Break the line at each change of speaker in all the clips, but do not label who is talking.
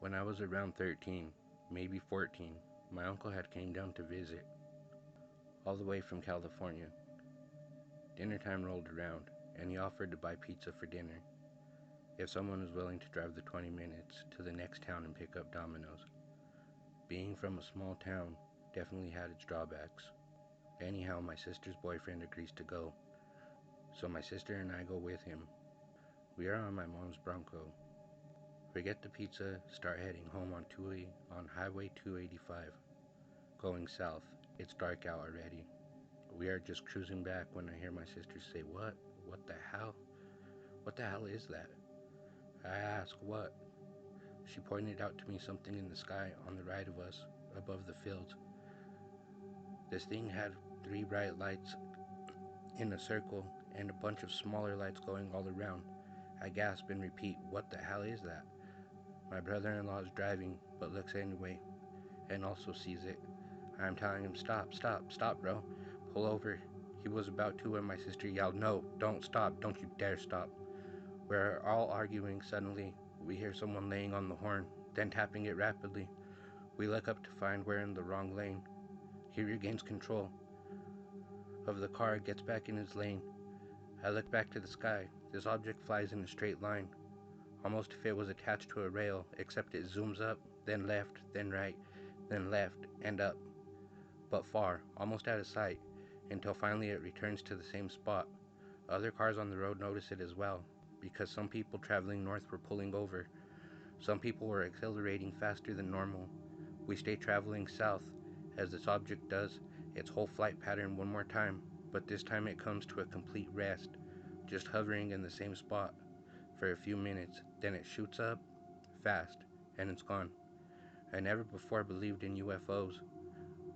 When I was around 13, maybe 14, my uncle had came down to visit, all the way from California. Dinner time rolled around, and he offered to buy pizza for dinner if someone was willing to drive the 20 minutes to the next town and pick up Domino's. Being from a small town definitely had its drawbacks. Anyhow, my sister's boyfriend agrees to go, so my sister and I go with him. We are on my mom's Bronco. We get the pizza, start heading home on Highway 285, going south. It's dark out already. We are just cruising back when I hear my sister say, "What? What the hell? What the hell is that?" I ask, "What?" She pointed out to me something in the sky on the right of us, above the fields. This thing had three bright lights in a circle and a bunch of smaller lights going all around. I gasp and repeat, "What the hell is that?" My brother-in-law is driving, but looks anyway, and also sees it. I'm telling him, "Stop, stop, stop, bro. Pull over." He was about to when my sister yelled, "No, don't stop. Don't you dare stop." We're all arguing. Suddenly, we hear someone laying on the horn, then tapping it rapidly. We look up to find we're in the wrong lane. He regains control of the car, gets back in his lane. I look back to the sky. This object flies in a straight line, almost if it was attached to a rail, except it zooms up, then left, then right, then left, and up, but far, almost out of sight, until finally it returns to the same spot. Other cars on the road notice it as well, because some people traveling north were pulling over. Some people were accelerating faster than normal. We stay traveling south, as this object does its whole flight pattern one more time, but this time it comes to a complete rest, just hovering in the same spot for a few minutes, then it shoots up, fast, and it's gone. I never before believed in UFOs,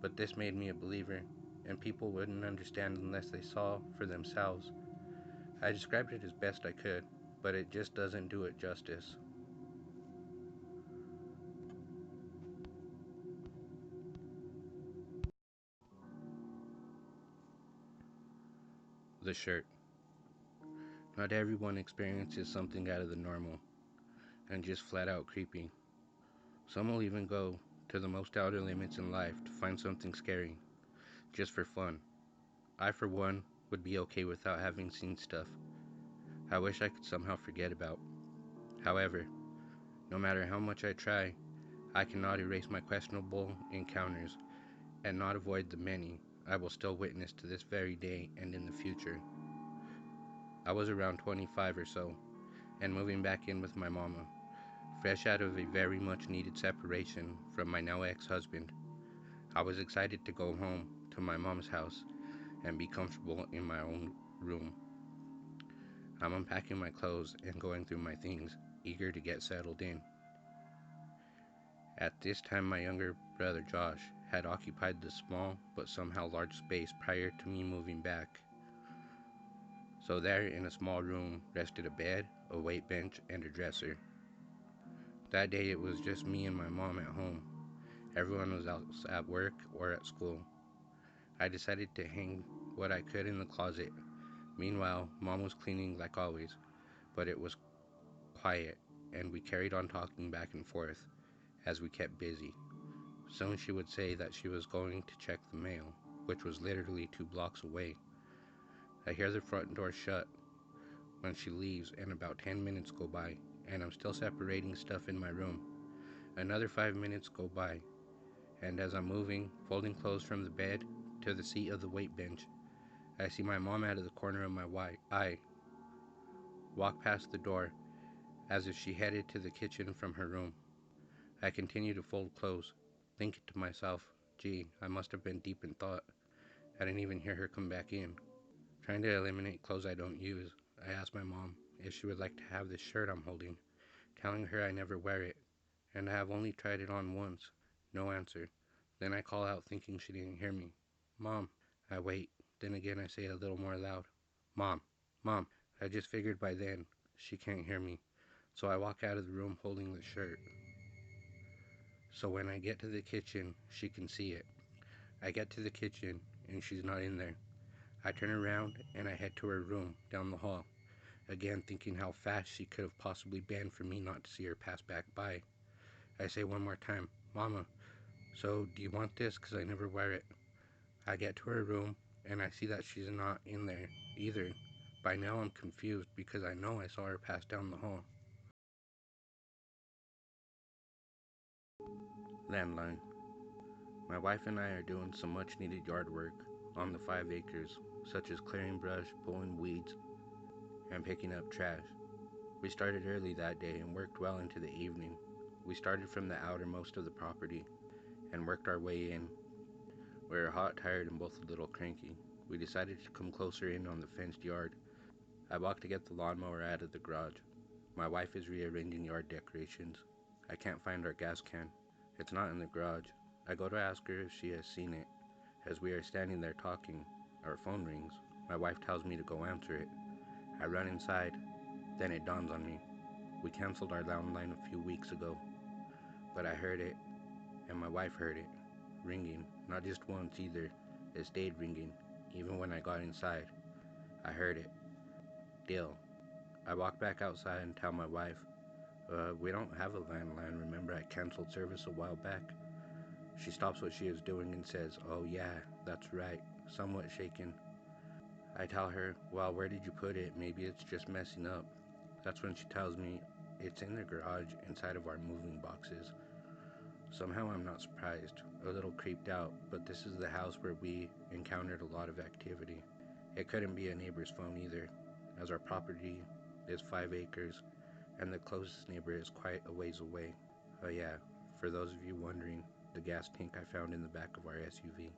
but this made me a believer, and people wouldn't understand unless they saw for themselves. I described it as best I could, but it just doesn't do it justice. The shirt. Not everyone experiences something out of the normal, and just flat out creepy. Some will even go to the most outer limits in life to find something scary, just for fun. I, for one, would be okay without having seen stuff I wish I could somehow forget about. However, no matter how much I try, I cannot erase my questionable encounters and not avoid the many I will still witness to this very day and in the future. I was around 25 or so, and moving back in with my mama, fresh out of a very much needed separation from my now ex-husband. I was excited to go home to my mom's house and be comfortable in my own room. I'm unpacking my clothes and going through my things, eager to get settled in. At this time, my younger brother Josh had occupied the small but somehow large space prior to me moving back. So there in a small room rested a bed, a weight bench, and a dresser. That day it was just me and my mom at home. Everyone was out at work or at school. I decided to hang what I could in the closet. Meanwhile, Mom was cleaning like always, but it was quiet, and we carried on talking back and forth as we kept busy. Soon she would say that she was going to check the mail, which was literally 2 blocks away. I hear the front door shut when she leaves, and about 10 minutes go by, and I'm still separating stuff in my room. Another 5 minutes go by, and as I'm moving, folding clothes from the bed to the seat of the weight bench, I see my mom out of the corner of my eye walk past the door as if she headed to the kitchen from her room. I continue to fold clothes, thinking to myself, gee, I must have been deep in thought. I didn't even hear her come back in. Trying to eliminate clothes I don't use, I asked my mom if she would like to have this shirt I'm holding, telling her I never wear it, and I have only tried it on once. No answer. Then I call out thinking she didn't hear me. "Mom." I wait. Then again I say it a little more loud. "Mom. Mom." I just figured by then she can't hear me, so I walk out of the room holding the shirt. So when I get to the kitchen, she can see it. I get to the kitchen, and she's not in there. I turn around, and I head to her room down the hall, again thinking how fast she could have possibly been for me not to see her pass back by. I say one more time, Mama, so do you want this? Because I never wear it. I get to her room, and I see that she's not in there either. By now I'm confused because I know I saw her pass down the hall. Landline. My wife and I are doing some much needed yard work on the 5 acres, such as clearing brush, pulling weeds, and picking up trash. We started early that day and worked well into the evening. We started from the outermost of the property and worked our way in. We were hot, tired, and both a little cranky. We decided to come closer in on the fenced yard. I walked to get the lawnmower out of the garage. My wife is rearranging yard decorations. I can't find our gas can. It's not in the garage. I go to ask her if she has seen it. As we are standing there talking, our phone rings. My wife tells me to go answer it. I run inside. Then it dawns on me. We canceled our landline a few weeks ago, but I heard it, and my wife heard it, ringing, not just once either. It stayed ringing, even when I got inside. I heard it. Still, I walk back outside and tell my wife, we don't have a landline. Remember I canceled service a while back? She stops what she is doing and says, oh yeah, that's right, somewhat shaken. I tell her, well, where did you put it? Maybe it's just messing up. That's when she tells me it's in the garage inside of our moving boxes. Somehow I'm not surprised, a little creeped out, but this is the house where we encountered a lot of activity. It couldn't be a neighbor's phone either, as our property is 5 acres and the closest neighbor is quite a ways away. Oh yeah, for those of you wondering, the gas tank I found in the back of our SUV.